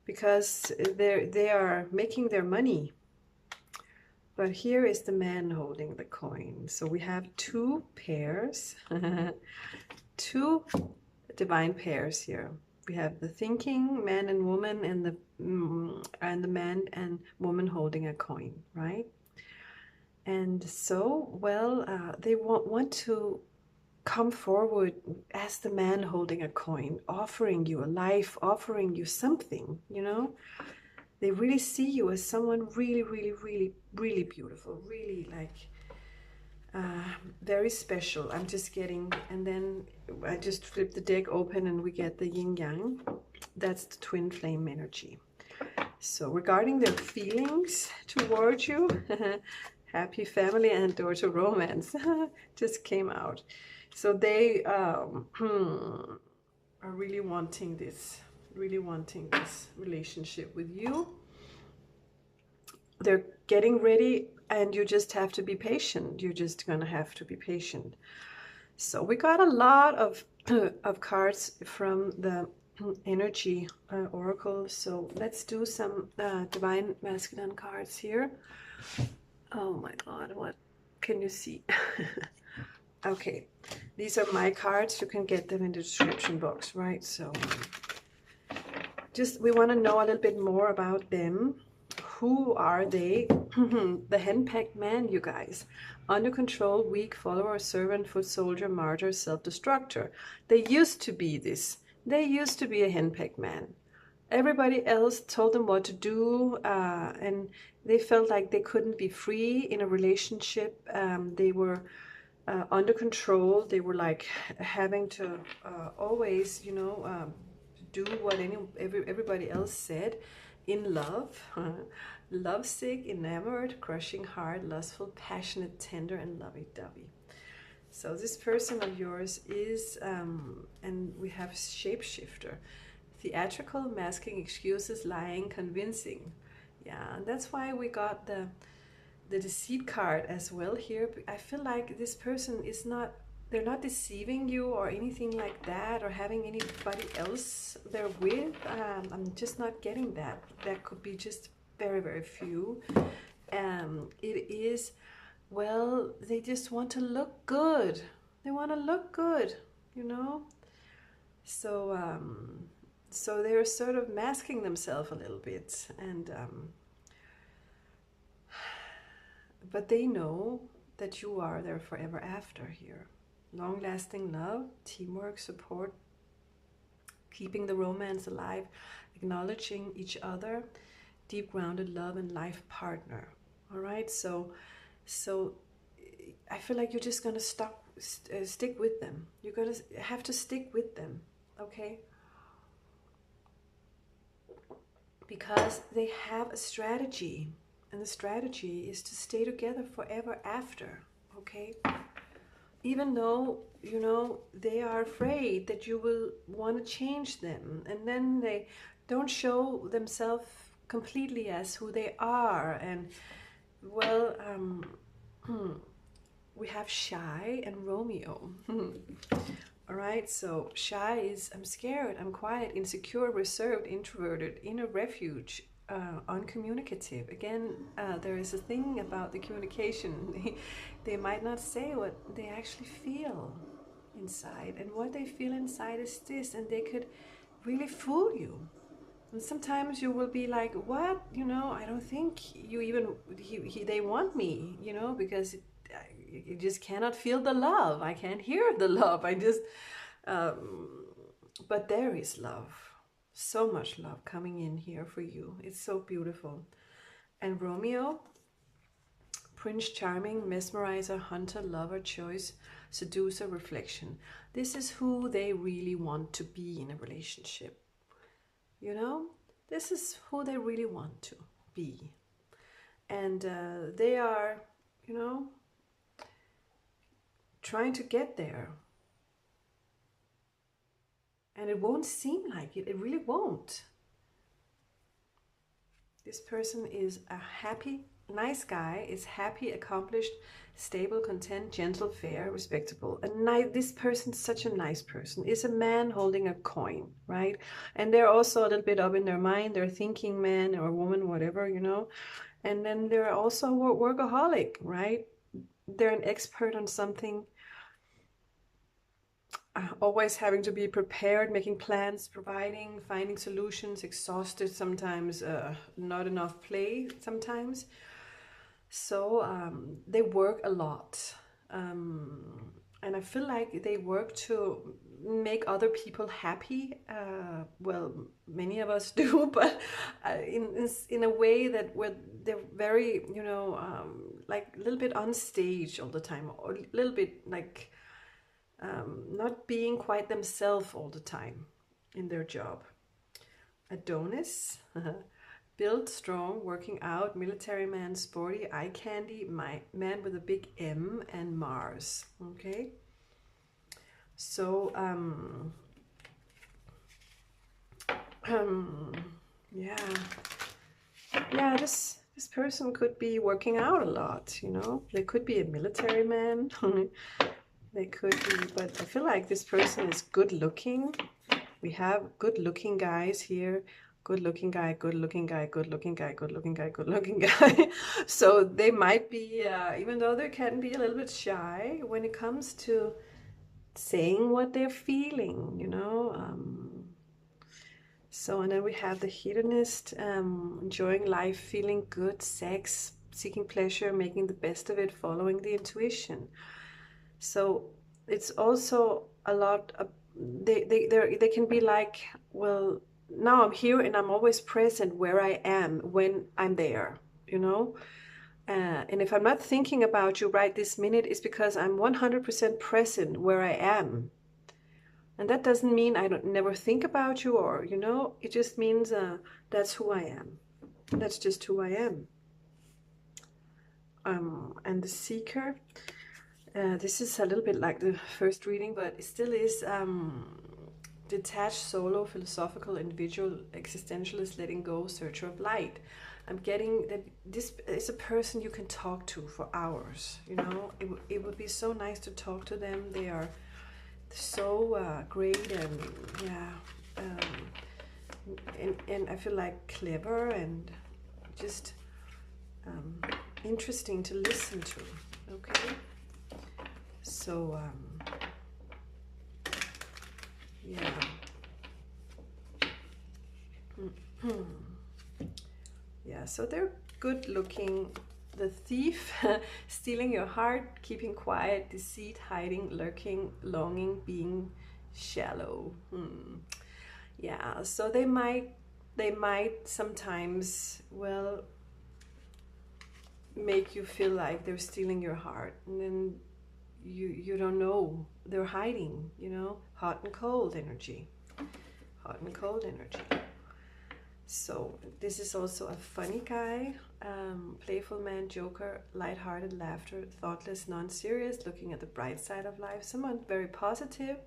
Because they are making their money. But here is the man holding the coin. So we have two pairs, two divine pairs here. We have the thinking man and woman, and the man and woman holding a coin, right? And so, well, they want to come forward as the man holding a coin, offering you a life, offering you something, you know. They really see you as someone really, really, really, really beautiful, really like very special. I'm just getting, and then I just flip the deck open and we get the yin yang. That's the twin flame energy. So regarding their feelings towards you, happy family and door to romance just came out. So they are really wanting this relationship with you. They're getting ready, and you just have to be patient. You're just gonna have to be patient. So we got a lot of of cards from the energy oracle. So let's do some divine masculine cards here. Oh my god, what can you see? Okay, these are my cards. You can get them in the description box, right? So just we want to know a little bit more about them. Who are they? The henpecked man, you guys. Under control, weak, follower, servant, foot soldier, martyr, self-destructor. They used to be this. They used to be a henpecked man. Everybody else told them what to do, and they felt like they couldn't be free in a relationship. They were under control. They were like having to always, you know, do what everybody else said. In love, lovesick, enamored, crushing hard, lustful, passionate, tender, and lovey-dovey. So this person of yours is, and we have shapeshifter, theatrical, masking excuses, lying, convincing. Yeah, and that's why we got the deceit card as well here. I feel like this person is not, they're not deceiving you or anything like that, or having anybody else they're with. I'm just not getting that. That could be just very, very few. It is, well, they just want to look good. They want to look good, you know. So so they're sort of masking themselves a little bit, and but they know that you are there forever after here. Long-lasting love, teamwork, support, keeping the romance alive, acknowledging each other, deep-grounded love and life partner. All right, so I feel like you're just gonna stick with them. You're gonna have to stick with them, okay? Because they have a strategy, and the strategy is to stay together forever after, okay? Even though, you know, they are afraid that you will want to change them, and then they don't show themselves completely as who they are. And well, we have Shy and Romeo. All right, so Shy is, I'm scared, I'm quiet, insecure, reserved, introverted, inner refuge, uncommunicative. Again, there is a thing about the communication. They might not say what they actually feel inside, and what they feel inside is this, and they could really fool you. And sometimes you will be like, what, you know, I don't think you even they want me, you know, because you just cannot feel the love. I can't hear the love. I just but there is love, so much love coming in here for you. It's so beautiful. And Romeo, Prince Charming, mesmerizer, hunter, lover, choice, seducer, reflection. This is who they really want to be in a relationship. You know, this is who they really want to be. And they are, you know, trying to get there. And it won't seem like it. It really won't. This person is a happy, nice guy, is happy, accomplished, stable, content, gentle, fair, respectable. This person's such a nice person. Is a man holding a coin, right? And they're also a little bit up in their mind. They're thinking man or woman, whatever, you know. And then they're also a workaholic, right? They're an expert on something. always having to be prepared, making plans, providing, finding solutions, exhausted sometimes, not enough play sometimes. So they work a lot. And I feel like they work to make other people happy. Well, many of us do, but in a way that they're very, like a little bit on stage all the time, or a little bit like not being quite themselves all the time in their job. Adonis, built, strong, working out, military man, sporty, eye candy, my man with a big M, and Mars. Okay, so yeah, this person could be working out a lot. They could be a military man. They could be, but I feel like this person is good looking. We have good looking guys here. Good looking guy, good looking guy, good looking guy, good looking guy, good looking guy. So they might be, even though they can be a little bit shy when it comes to saying what they're feeling, So, and then we have the hedonist, enjoying life, feeling good, sex, seeking pleasure, making the best of it, following the intuition. So it's also a lot of, they can be like, well, now I'm here and I'm always present where I am when I'm there, and if I'm not thinking about you right this minute, it's because I'm 100% present where I am. And that doesn't mean I don't never think about you, or it just means that's who I am. That's just who I am. And the seeker, this is a little bit like the first reading, but it still is detached, solo, philosophical, individual, existentialist, letting go, searcher of light. I'm getting that this is a person you can talk to for hours. It would be so nice to talk to them. They are so great, and and I feel like clever and just interesting to listen to. Okay. So, yeah. Yeah, so they're good looking. The thief, stealing your heart, keeping quiet, deceit, hiding, lurking, longing, being shallow. Yeah, so they might sometimes, well, make you feel like they're stealing your heart, and then you don't know, they're hiding, hot and cold energy. Hot and cold energy. So this is also a funny guy, playful man, joker, lighthearted, laughter, thoughtless, non-serious, looking at the bright side of life. Someone very positive.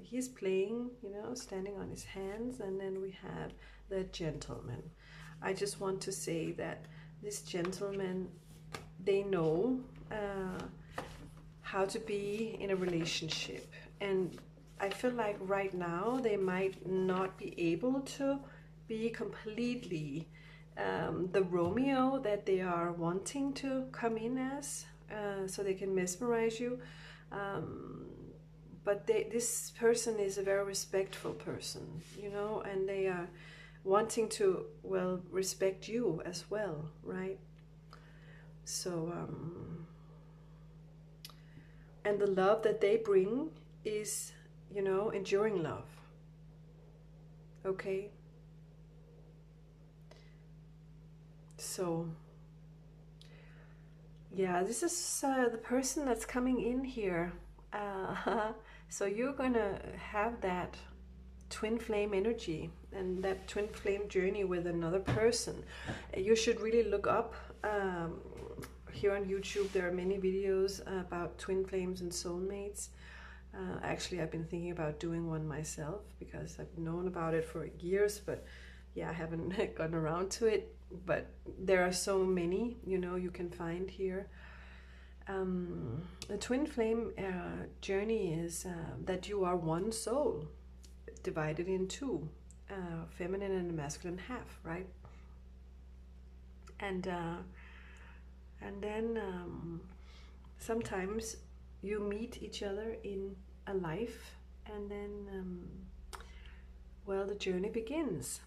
He's playing, standing on his hands. And then we have the gentleman. I just want to say that this gentleman, they know how to be in a relationship, and I feel like right now they might not be able to be completely the Romeo that they are wanting to come in as, so they can mesmerize you. But this person is a very respectful person, and they are wanting to, well, respect you as well, right? So, and the love that they bring is, enduring love. Okay? So, yeah, this is the person that's coming in here. So you're gonna have that twin flame energy and that twin flame journey with another person. You should really look up, here on YouTube there are many videos about twin flames and soulmates. Actually, I've been thinking about doing one myself because I've known about it for years, but yeah, I haven't gotten around to it. But there are so many, you can find here. The twin flame journey is that you are one soul divided in two, feminine and a masculine half, right? And then sometimes you meet each other in a life, and then well, the journey begins,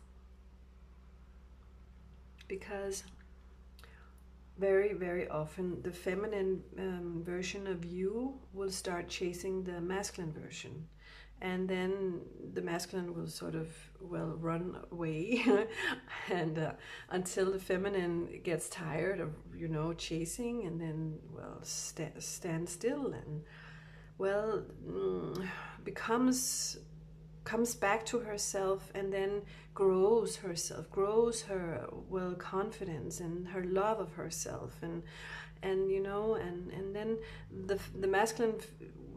because very, very often the feminine version of you will start chasing the masculine version, and then the masculine will sort of, well, run away and until the feminine gets tired of, you know, chasing, and then, well, stand still, and, well, comes back to herself, and then grows herself, grows her, well, confidence and her love of herself, and you know, and then the masculine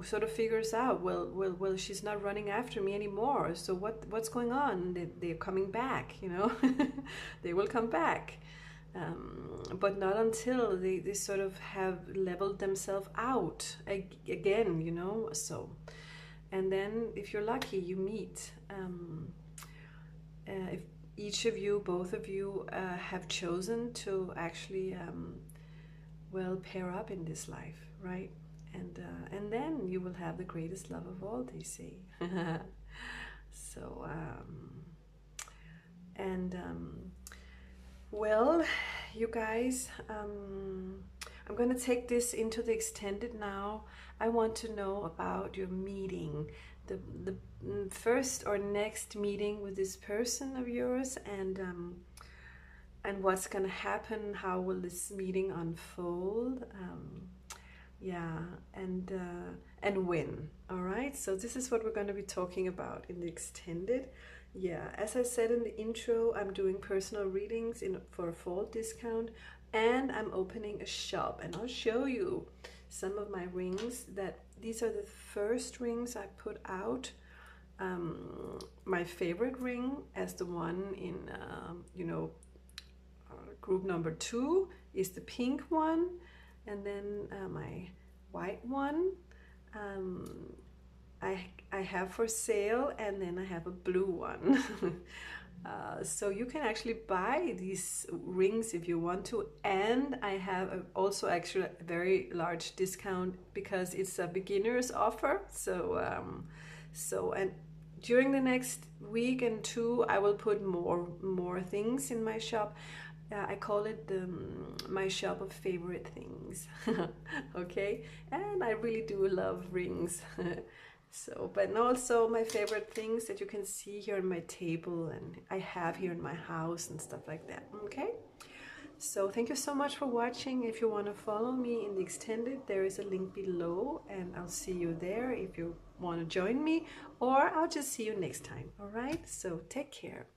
sort of figures out, well, she's not running after me anymore, so what's going on? They're coming back, you know. They will come back, but not until they sort of have leveled themselves out again, you know. So, and then if you're lucky, you meet, if each of you, both of you, have chosen to actually, well, pair up in this life, right? And then you will have the greatest love of all, they say. So, well, you guys, I'm going to take this into the extended now. I want to know about your meeting, the first or next meeting with this person of yours, and what's going to happen. How will this meeting unfold? Yeah, and when. All right, so this is what we're going to be talking about in the extended. Yeah, as I said in the intro, I'm doing personal readings for a fall discount, and I'm opening a shop, and I'll show you some of my rings. These are the first rings I put out. My favorite ring, as the one in you know, group number 2, is the pink one, and then my white one I have for sale, and then I have a blue one. So you can actually buy these rings if you want to, and I have also actually a very large discount because it's a beginner's offer. So and during the next week and 2, I will put more things in my shop. I call it my shop of favorite things. Okay, and I really do love rings. So, but also my favorite things that you can see here on my table, and I have here in my house and stuff like that. Okay, so thank you so much for watching. If you want to follow me in the extended, there is a link below, and I'll see you there if you want to join me, or I'll just see you next time. All right, so take care.